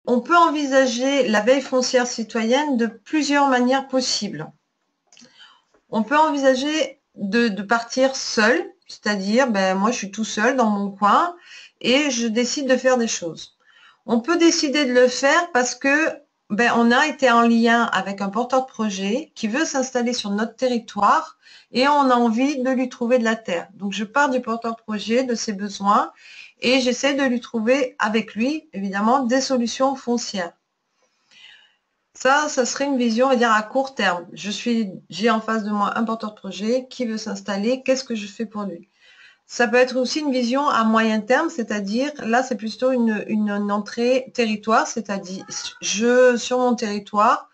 On peut envisager la veille foncière citoyenne de plusieurs manières possibles. On peut envisager de partir seul, c'est-à-dire, moi je suis tout seul dans mon coin et je décide de faire des choses. On peut décider de le faire parce que on a été en lien avec un porteur de projet qui veut s'installer sur notre territoire et on a envie de lui trouver de la terre. Donc je pars du porteur de projet, de ses besoins et j'essaie de lui trouver avec lui, évidemment, des solutions foncières. Ça serait une vision, on va dire, à court terme. J'ai en face de moi un porteur de projet qui veut s'installer, qu'est-ce que je fais pour lui? Ça peut être aussi une vision à moyen terme, c'est-à-dire, là, c'est plutôt une entrée territoire, c'est-à-dire, sur mon territoire,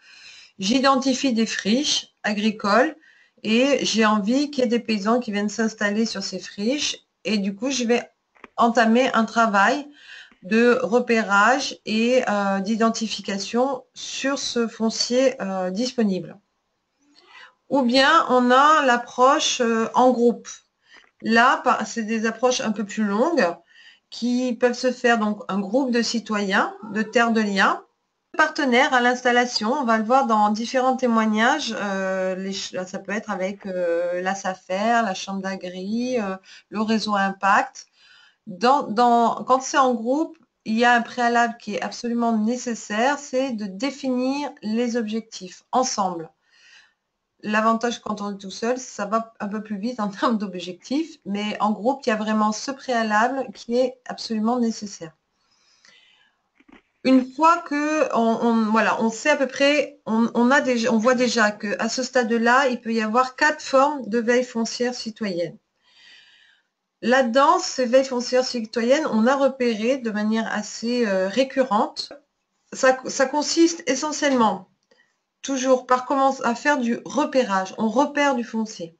j'identifie des friches agricoles et j'ai envie qu'il y ait des paysans qui viennent s'installer sur ces friches et du coup, je vais entamer un travail de repérage et d'identification sur ce foncier disponible. Ou bien on a l'approche en groupe. Là, c'est des approches un peu plus longues qui peuvent se faire donc un groupe de citoyens de terre de liens, partenaires à l'installation. On va le voir dans différents témoignages. Ça peut être avec la SAFER, la Chambre d'Agri, le réseau Impact. Quand c'est en groupe, il y a un préalable qui est absolument nécessaire, c'est de définir les objectifs ensemble. L'avantage quand on est tout seul, ça va un peu plus vite en termes d'objectifs, mais en groupe, il y a vraiment ce préalable qui est absolument nécessaire. Une fois que on sait à peu près, on voit déjà qu'à ce stade-là, il peut y avoir 4 formes de veille foncière citoyenne. Là-dedans, ces veilles foncières citoyennes, on a repéré de manière assez récurrente. Ça consiste essentiellement, toujours par commencer à faire du repérage. On repère du foncier.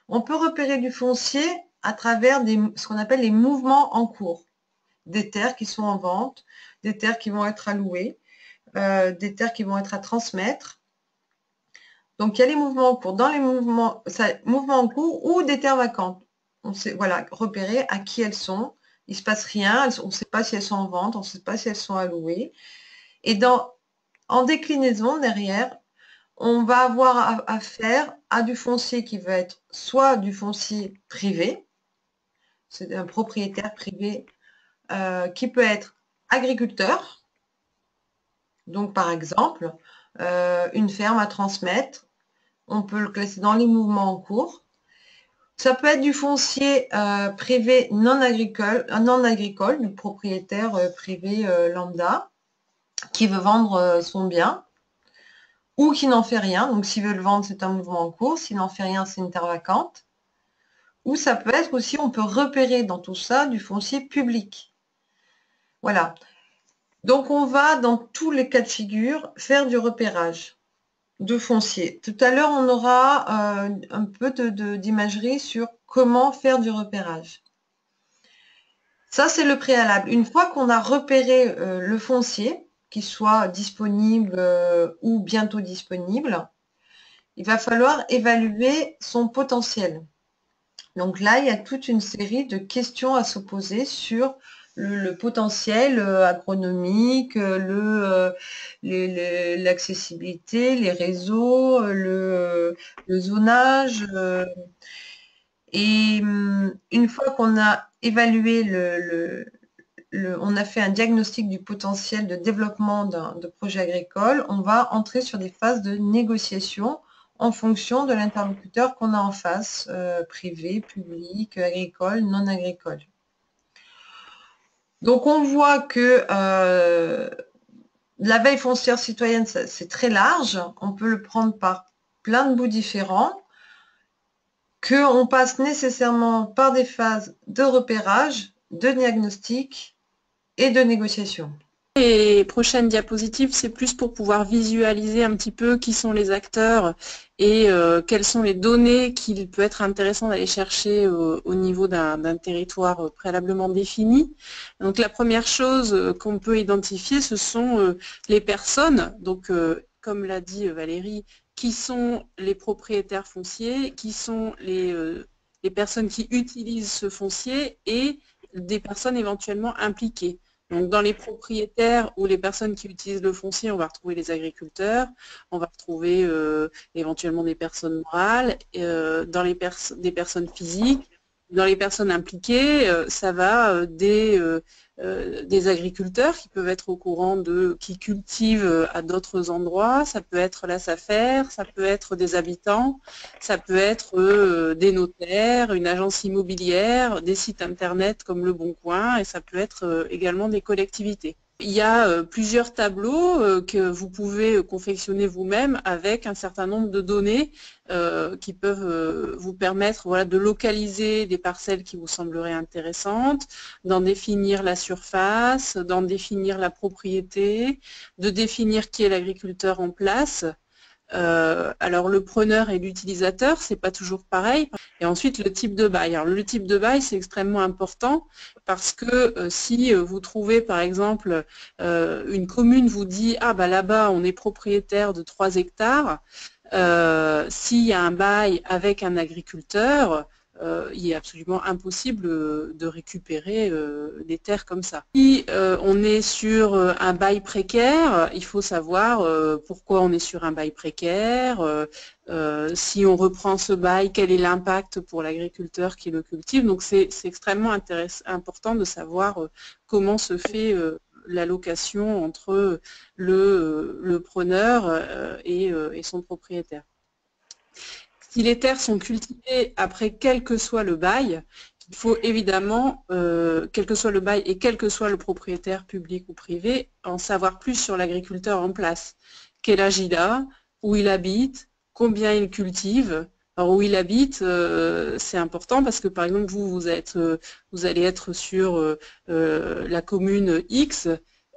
On peut repérer du foncier à travers ce qu'on appelle les mouvements en cours. Des terres qui sont en vente, des terres qui vont être allouées, des terres qui vont être à transmettre. Donc, il y a les mouvements en cours. Dans les mouvements en cours ou des terres vacantes. On sait, voilà, repérer à qui elles sont. Il ne se passe rien. On ne sait pas si elles sont en vente. On ne sait pas si elles sont allouées. Et en déclinaison, derrière, on va avoir affaire à du foncier qui va être soit du foncier privé, c'est un propriétaire privé qui peut être agriculteur. Donc, par exemple, une ferme à transmettre, on peut le classer dans les mouvements en cours. Ça peut être du foncier privé non agricole, du propriétaire privé lambda, qui veut vendre son bien, ou qui n'en fait rien. Donc, s'il veut le vendre, c'est un mouvement en cours. S'il n'en fait rien, c'est une terre vacante. Ou ça peut être aussi, on peut repérer dans tout ça du foncier public. Voilà. Donc, on va, dans tous les cas de figure, faire du repérage de foncier. Tout à l'heure, on aura un peu d'imagerie sur comment faire du repérage. Ça, c'est le préalable. Une fois qu'on a repéré le foncier, qu'il soit disponible ou bientôt disponible, il va falloir évaluer son potentiel. Donc là, il y a toute une série de questions à se poser sur le potentiel agronomique, l'accessibilité, les réseaux, le zonage. Et une fois qu'on a évalué on a fait un diagnostic du potentiel de développement de projet agricole, on va entrer sur des phases de négociation en fonction de l'interlocuteur qu'on a en face, privé, public, agricole, non agricole. Donc on voit que la veille foncière citoyenne, c'est très large, on peut le prendre par plein de bouts différents, qu'on passe nécessairement par des phases de repérage, de diagnostic et de négociation. Les prochaines diapositives, c'est plus pour pouvoir visualiser un petit peu qui sont les acteurs et quelles sont les données qu'il peut être intéressant d'aller chercher au niveau d'un territoire préalablement défini. Donc la première chose qu'on peut identifier, ce sont les personnes. Donc comme l'a dit Valérie, qui sont les propriétaires fonciers, qui sont les personnes qui utilisent ce foncier et des personnes éventuellement impliquées. Donc dans les propriétaires ou les personnes qui utilisent le foncier, on va retrouver les agriculteurs, on va retrouver éventuellement des personnes morales, dans des personnes physiques, dans les personnes impliquées, ça va des agriculteurs qui peuvent être au courant qui cultivent à d'autres endroits, ça peut être la SAFER, ça peut être des habitants, ça peut être des notaires, une agence immobilière, des sites internet comme Le Bon Coin, et ça peut être également des collectivités. Il y a plusieurs tableaux que vous pouvez confectionner vous-même avec un certain nombre de données qui peuvent vous permettre voilà, de localiser des parcelles qui vous sembleraient intéressantes, d'en définir la surface, d'en définir la propriété, de définir qui est l'agriculteur en place. Alors le preneur et l'utilisateur, c'est pas toujours pareil. Et ensuite le type de bail. Alors le type de bail, c'est extrêmement important parce que si vous trouvez par exemple une commune vous dit ah bah là-bas on est propriétaire de 3 hectares, s'il y a un bail avec un agriculteur, il est absolument impossible de récupérer des terres comme ça. Si on est sur un bail précaire, il faut savoir pourquoi on est sur un bail précaire, si on reprend ce bail, quel est l'impact pour l'agriculteur qui le cultive. Donc c'est extrêmement important de savoir comment se fait l'allocation entre le preneur et son propriétaire. Si les terres sont cultivées après quel que soit le bail, il faut évidemment, quel que soit le bail et quel que soit le propriétaire public ou privé, en savoir plus sur l'agriculteur en place. Quel âge il a, où il habite, combien il cultive. Alors où il habite, c'est important parce que par exemple vous allez être sur la commune X.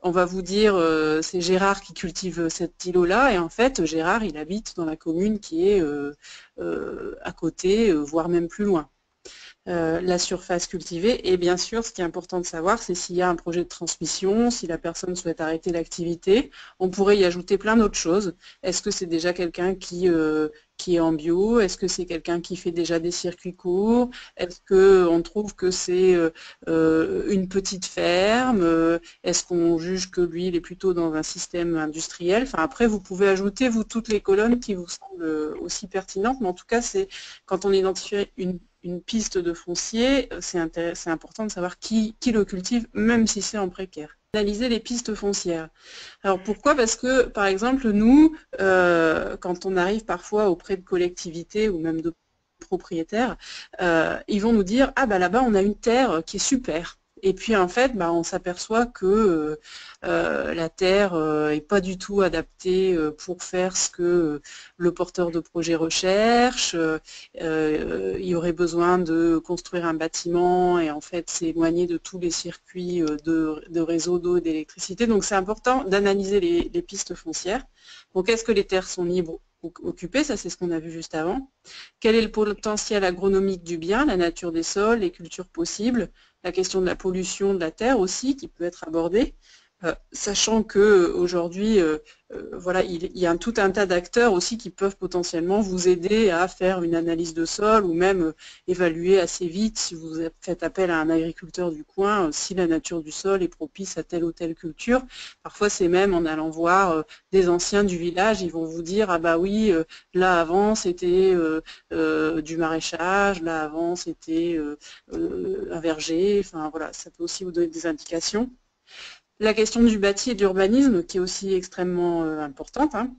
On va vous dire c'est Gérard qui cultive cet îlot-là et en fait Gérard il habite dans la commune qui est à côté, voire même plus loin. La surface cultivée et bien sûr ce qui est important de savoir c'est s'il y a un projet de transmission, si la personne souhaite arrêter l'activité, on pourrait y ajouter plein d'autres choses. Est-ce que c'est déjà quelqu'un qui est en bio? Est-ce que c'est quelqu'un qui fait déjà des circuits courts? Est-ce qu'on trouve que c'est une petite ferme? Est-ce qu'on juge que lui il est plutôt dans un système industriel? Enfin après vous pouvez ajouter vous toutes les colonnes qui vous semblent aussi pertinentes, mais en tout cas c'est quand on identifie une piste de foncier, c'est important de savoir qui le cultive, même si c'est en précaire. Analyser les pistes foncières. Alors pourquoi? Parce que, par exemple, nous, quand on arrive parfois auprès de collectivités ou même de propriétaires, ils vont nous dire « Ah bah là-bas, on a une terre qui est super ». Et puis en fait, bah, on s'aperçoit que la terre n'est pas du tout adaptée pour faire ce que le porteur de projet recherche. Il y aurait besoin de construire un bâtiment et en fait s'éloigner de tous les circuits de réseau d'eau et d'électricité. Donc c'est important d'analyser les pistes foncières. Donc est-ce que les terres sont libres ou occupées? Ça c'est ce qu'on a vu juste avant. Quel est le potentiel agronomique du bien, la nature des sols, les cultures possibles, la question de la pollution de la terre aussi qui peut être abordée, sachant qu'aujourd'hui, voilà, il y a tout un tas d'acteurs aussi qui peuvent potentiellement vous aider à faire une analyse de sol ou même évaluer assez vite si vous faites appel à un agriculteur du coin, si la nature du sol est propice à telle ou telle culture. Parfois c'est même en allant voir des anciens du village, ils vont vous dire ah bah oui, là avant c'était du maraîchage, là avant c'était un verger, enfin voilà, ça peut aussi vous donner des indications. La question du bâti et de l'urbanisme qui est aussi extrêmement importante, hein,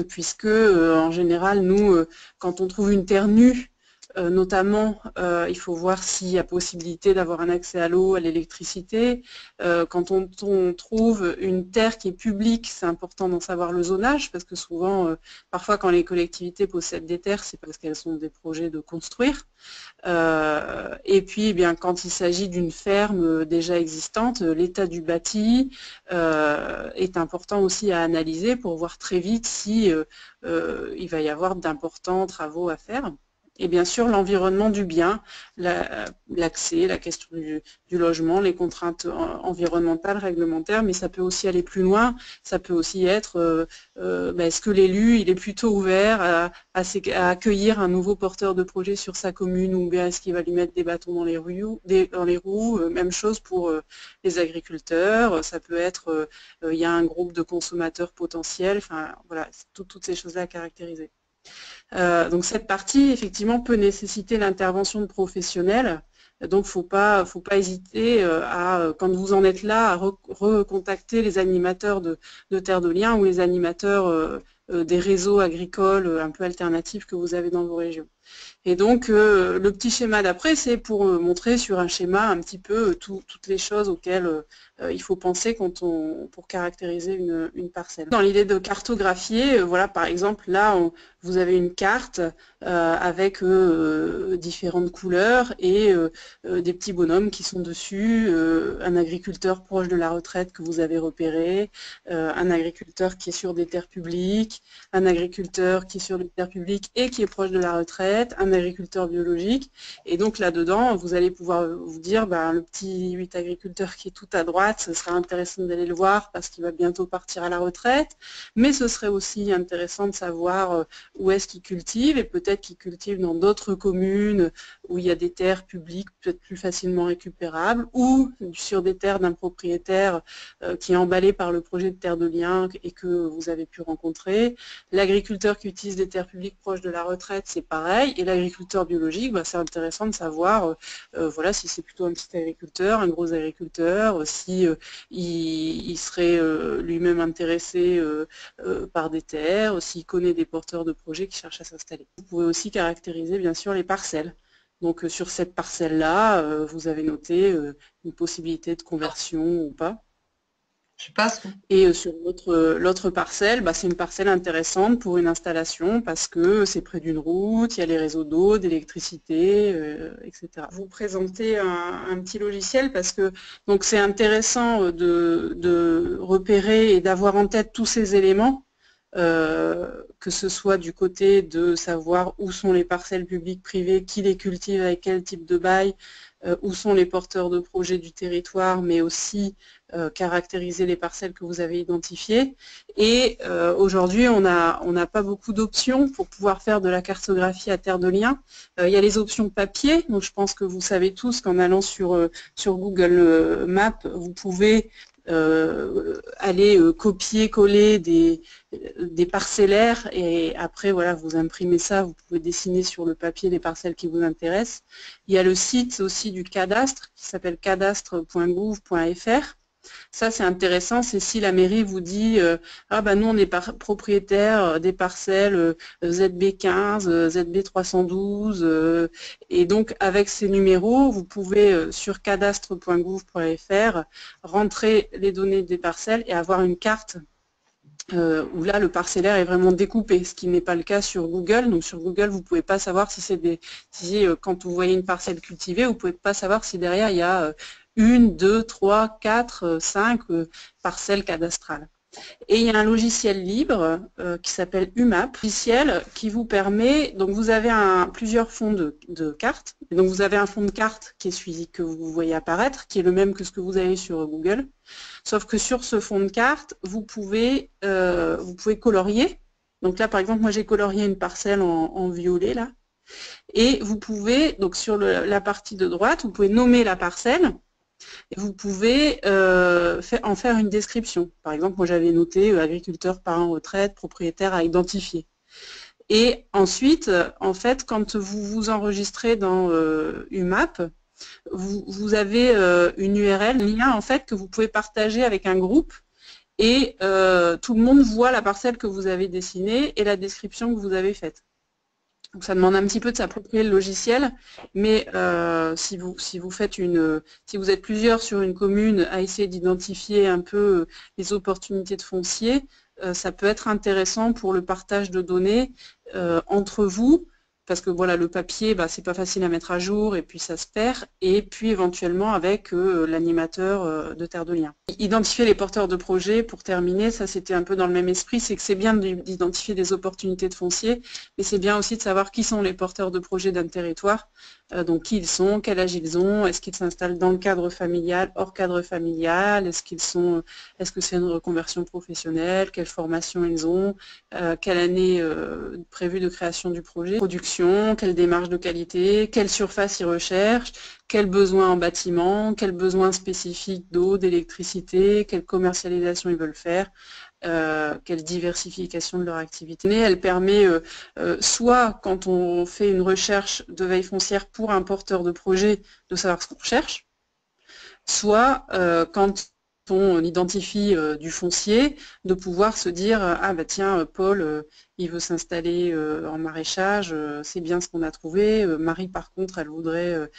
puisque en général, nous, quand on trouve une terre nue, notamment, il faut voir s'il y a possibilité d'avoir un accès à l'eau, à l'électricité. Quand on trouve une terre qui est publique, c'est important d'en savoir le zonage, parce que souvent, parfois quand les collectivités possèdent des terres, c'est parce qu'elles ont des projets de construire. Et puis, eh bien, quand il s'agit d'une ferme déjà existante, l'état du bâti est important aussi à analyser pour voir très vite si il va y avoir d'importants travaux à faire. Et bien sûr, l'environnement du bien, l'accès, la question du logement, les contraintes environnementales, réglementaires, mais ça peut aussi aller plus loin. Ça peut aussi être, est-ce que l'élu, il est plutôt ouvert à accueillir un nouveau porteur de projet sur sa commune, ou bien est-ce qu'il va lui mettre des bâtons dans les roues, même chose pour les agriculteurs. Ça peut être, il y a un groupe de consommateurs potentiels. Enfin, voilà, toutes ces choses-là à caractériser. Donc cette partie, effectivement, peut nécessiter l'intervention de professionnels. Donc faut pas hésiter quand vous en êtes là, à recontacter les animateurs de Terre de Liens ou les animateurs des réseaux agricoles un peu alternatifs que vous avez dans vos régions. Et donc, le petit schéma d'après, c'est pour montrer sur un schéma un petit peu toutes les choses auxquelles il faut penser pour caractériser une parcelle. Dans l'idée de cartographier, voilà, par exemple, là, vous avez une carte avec différentes couleurs et des petits bonhommes qui sont dessus, un agriculteur proche de la retraite que vous avez repéré, un agriculteur qui est sur des terres publiques, un agriculteur qui est sur des terres publiques et qui est proche de la retraite, un agriculteur biologique. Et donc là-dedans, vous allez pouvoir vous dire, le petit 8 agriculteur qui est tout à droite, ce sera intéressant d'aller le voir parce qu'il va bientôt partir à la retraite, mais ce serait aussi intéressant de savoir où est-ce qu'il cultive, et peut-être qu'il cultive dans d'autres communes où il y a des terres publiques peut-être plus facilement récupérables, ou sur des terres d'un propriétaire qui est emballé par le projet de Terre de Liens et que vous avez pu rencontrer. L'agriculteur qui utilise des terres publiques proches de la retraite, c'est pareil. Et l'agriculteur biologique, c'est intéressant de savoir voilà, si c'est plutôt un petit agriculteur, un gros agriculteur, si il serait lui-même intéressé par des terres, s'il connaît des porteurs de projets qui cherchent à s'installer. Vous pouvez aussi caractériser bien sûr les parcelles. Donc sur cette parcelle-là, vous avez noté une possibilité de conversion ou pas. Je passe. Et sur l'autre parcelle, c'est une parcelle intéressante pour une installation parce que c'est près d'une route, il y a les réseaux d'eau, d'électricité, etc. Vous présentez un petit logiciel parce que donc c'est intéressant de repérer et d'avoir en tête tous ces éléments, que ce soit du côté de savoir où sont les parcelles publiques, privées, qui les cultive, avec quel type de bail, où sont les porteurs de projets du territoire, mais aussi caractériser les parcelles que vous avez identifiées. Et aujourd'hui, on n'a pas beaucoup d'options pour pouvoir faire de la cartographie à Terre de Liens. Il y a les options papier, donc je pense que vous savez tous qu'en allant sur Google Maps, vous pouvez aller copier-coller des parcellaires, et après voilà, vous imprimez ça, vous pouvez dessiner sur le papier les parcelles qui vous intéressent. Il y a le site aussi du cadastre qui s'appelle cadastre.gouv.fr. Ça c'est intéressant, c'est si la mairie vous dit nous on est propriétaire des parcelles ZB15, ZB312, et donc avec ces numéros vous pouvez sur cadastre.gouv.fr rentrer les données des parcelles et avoir une carte où là le parcellaire est vraiment découpé, ce qui n'est pas le cas sur Google. Donc sur Google vous ne pouvez pas savoir quand vous voyez une parcelle cultivée, vous ne pouvez pas savoir si derrière il y a 1, 2, 3, 4, 5 parcelles cadastrales. Et il y a un logiciel libre qui s'appelle UMAP, logiciel qui vous permet, donc vous avez plusieurs fonds de cartes, et donc vous avez un fond de carte qui est celui que vous voyez apparaître, qui est le même que ce que vous avez sur Google, sauf que sur ce fond de carte, vous pouvez colorier. Donc là par exemple, moi j'ai colorié une parcelle en violet là, et vous pouvez, donc sur la partie de droite, vous pouvez nommer la parcelle, et vous pouvez en faire une description. Par exemple, moi j'avais noté agriculteur, parent, retraite, propriétaire à identifier. Et ensuite, en fait, quand vous vous enregistrez dans UMAP, vous avez une URL, un lien en fait que vous pouvez partager avec un groupe, et tout le monde voit la parcelle que vous avez dessinée et la description que vous avez faite. Donc ça demande un petit peu de s'approprier le logiciel, mais si vous êtes plusieurs sur une commune à essayer d'identifier un peu les opportunités de foncier, ça peut être intéressant pour le partage de données entre vous, parce que voilà, le papier, c'est pas facile à mettre à jour et puis ça se perd, et puis éventuellement avec l'animateur de Terre de Liens. Identifier les porteurs de projets, pour terminer, ça c'était un peu dans le même esprit, c'est que c'est bien d'identifier des opportunités de foncier, mais c'est bien aussi de savoir qui sont les porteurs de projets d'un territoire, donc qui ils sont, quel âge ils ont, est-ce qu'ils s'installent dans le cadre familial, hors cadre familial, est-ce que c'est une reconversion professionnelle, quelle formation ils ont, quelle année prévue de création du projet, production, quelle démarche de qualité, quelle surface ils recherchent, quels besoins en bâtiment, quels besoins spécifiques d'eau, d'électricité, quelle commercialisation ils veulent faire, quelle diversification de leur activité. Elle permet soit quand on fait une recherche de veille foncière pour un porteur de projet de savoir ce qu'on recherche, soit quand on identifie du foncier, de pouvoir se dire ah bah tiens Paul il veut s'installer en maraîchage, c'est bien ce qu'on a trouvé. Marie par contre elle voudrait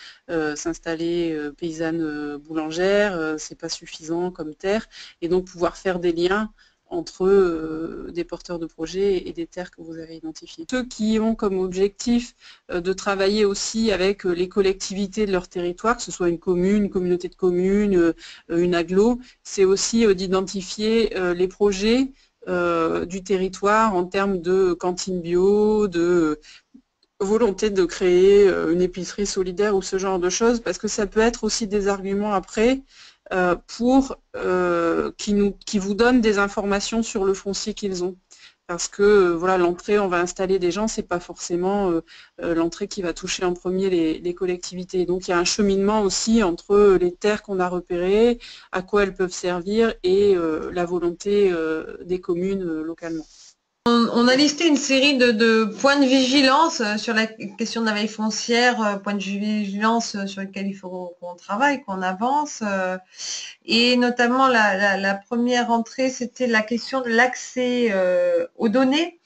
s'installer paysanne boulangère, c'est pas suffisant comme terre, et donc pouvoir faire des liens entre des porteurs de projets et des terres que vous avez identifiées. Ceux qui ont comme objectif de travailler aussi avec les collectivités de leur territoire, que ce soit une commune, une communauté de communes, une agglo, c'est aussi d'identifier les projets du territoire en termes de cantine bio, de volonté de créer une épicerie solidaire ou ce genre de choses, parce que ça peut être aussi des arguments après qui vous donnent des informations sur le foncier qu'ils ont. Parce que voilà, l'entrée, on va installer des gens, c'est pas forcément l'entrée qui va toucher en premier les collectivités. Donc il y a un cheminement aussi entre les terres qu'on a repérées, à quoi elles peuvent servir, et la volonté des communes localement. On a listé une série de points de vigilance sur la question de la veille foncière, points de vigilance sur lesquels il faut qu'on travaille, qu'on avance. Et notamment, la première entrée, c'était la question de l'accès aux données.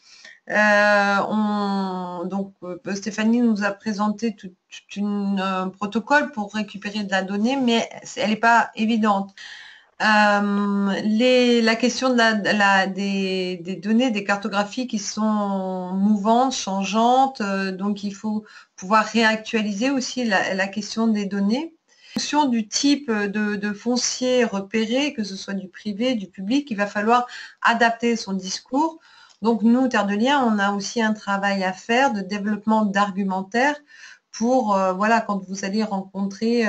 Donc, Stéphanie nous a présenté tout un protocole pour récupérer de la donnée, mais elle n'est pas évidente. La question des données, des cartographies qui sont mouvantes, changeantes, donc il faut pouvoir réactualiser aussi la question des données. En fonction du type de foncier repéré, que ce soit du privé, du public, il va falloir adapter son discours. Donc nous, Terre de Liens, on a aussi un travail à faire de développement d'argumentaire pour, voilà, quand vous allez rencontrer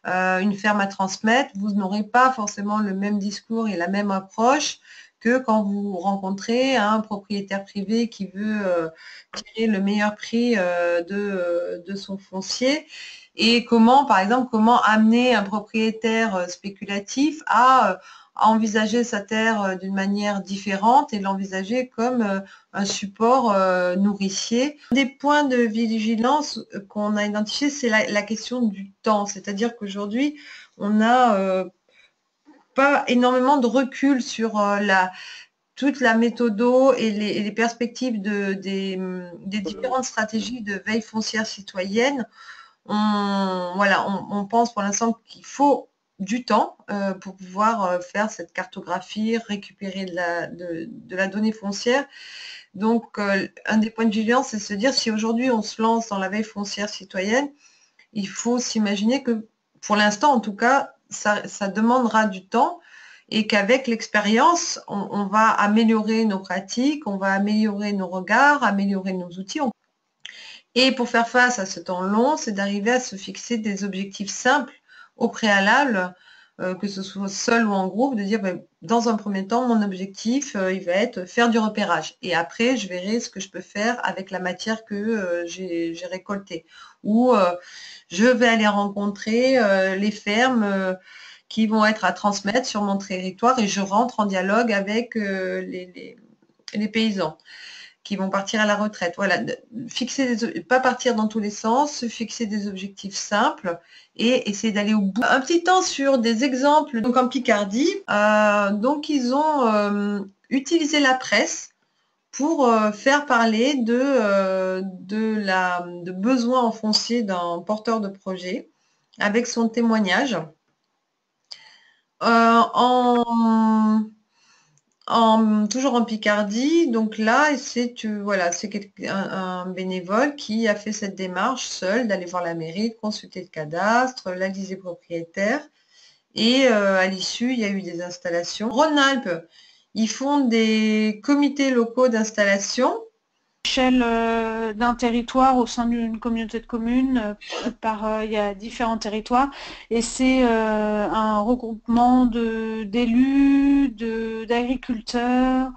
une ferme à transmettre, vous n'aurez pas forcément le même discours et la même approche que quand vous rencontrez un propriétaire privé qui veut tirer le meilleur prix de son foncier. Et comment, par exemple, comment amener un propriétaire spéculatif à envisager sa terre d'une manière différente et l'envisager comme un support nourricier. Un des points de vigilance qu'on a identifié, c'est la question du temps. C'est-à-dire qu'aujourd'hui, on n'a pas énormément de recul sur toute la méthodo et les perspectives des différentes stratégies de veille foncière citoyenne. On pense pour l'instant qu'il faut du temps pour pouvoir faire cette cartographie, récupérer de la donnée foncière. Donc, un des points de vigilance, c'est de se dire si aujourd'hui on se lance dans la veille foncière citoyenne, il faut s'imaginer que, pour l'instant en tout cas, ça demandera du temps et qu'avec l'expérience, on va améliorer nos pratiques, on va améliorer nos regards, améliorer nos outils. Et pour faire face à ce temps long, c'est d'arriver à se fixer des objectifs simples au préalable, que ce soit seul ou en groupe, de dire dans un premier temps, mon objectif, il va être faire du repérage. Et après, je verrai ce que je peux faire avec la matière que j'ai récoltée. Ou je vais aller rencontrer les fermes qui vont être à transmettre sur mon territoire et je rentre en dialogue avec les paysans qui vont partir à la retraite. Voilà, pas partir dans tous les sens, se fixer des objectifs simples et essayer d'aller au bout. Un petit temps sur des exemples. Donc en Picardie, donc ils ont utilisé la presse pour faire parler de besoins en foncier d'un porteur de projet avec son témoignage. Toujours en Picardie, donc là, c'est voilà, c'est un bénévole qui a fait cette démarche seul, d'aller voir la mairie, de consulter le cadastre, la liste des propriétaires, et à l'issue, il y a eu des installations. Rhône-Alpes, ils font des comités locaux d'installation. L'échelle d'un territoire au sein d'une communauté de communes, il y a différents territoires, et c'est un regroupement d'élus, d'agriculteurs,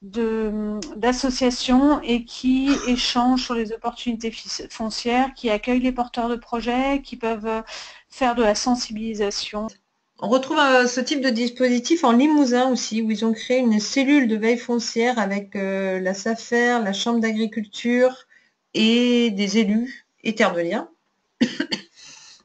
d'associations, et qui échangent sur les opportunités foncières, qui accueillent les porteurs de projets, qui peuvent faire de la sensibilisation. On retrouve ce type de dispositif en Limousin aussi, où ils ont créé une cellule de veille foncière avec la SAFER, la Chambre d'agriculture et des élus et Terre de Liens,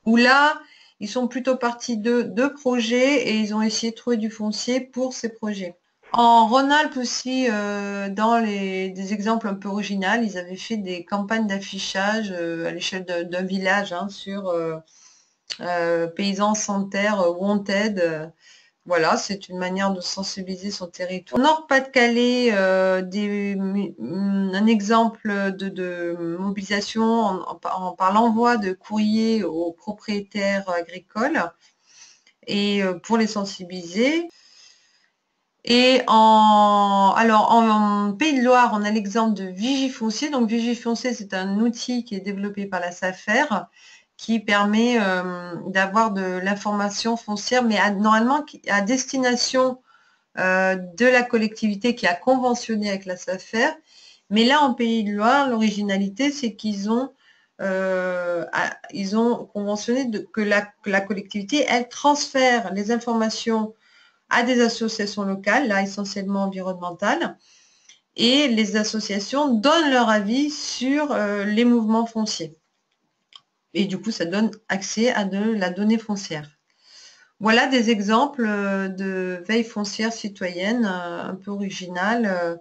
où là, ils sont plutôt partis de deux projets et ils ont essayé de trouver du foncier pour ces projets. En Rhône-Alpes aussi, dans des exemples un peu originaux, ils avaient fait des campagnes d'affichage à l'échelle d'un village sur paysans sans terre, wanted. Voilà, c'est une manière de sensibiliser son territoire. Nord-Pas-de-Calais, un exemple de mobilisation par l'envoi de courriers aux propriétaires agricoles et pour les sensibiliser. Et en Pays de Loire, on a l'exemple de Vigifoncier. Donc Vigifoncier, c'est un outil qui est développé par la SAFER qui permet d'avoir de l'information foncière, mais normalement à destination de la collectivité qui a conventionné avec la SAFER. Mais là, en Pays de Loire, l'originalité, c'est qu'ils ont conventionné que la collectivité, elle transfère les informations à des associations locales, là essentiellement environnementales, et les associations donnent leur avis sur les mouvements fonciers. Et du coup, ça donne accès à de la donnée foncière. Voilà des exemples de veille foncière citoyenne un peu originales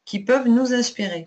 qui peuvent nous inspirer.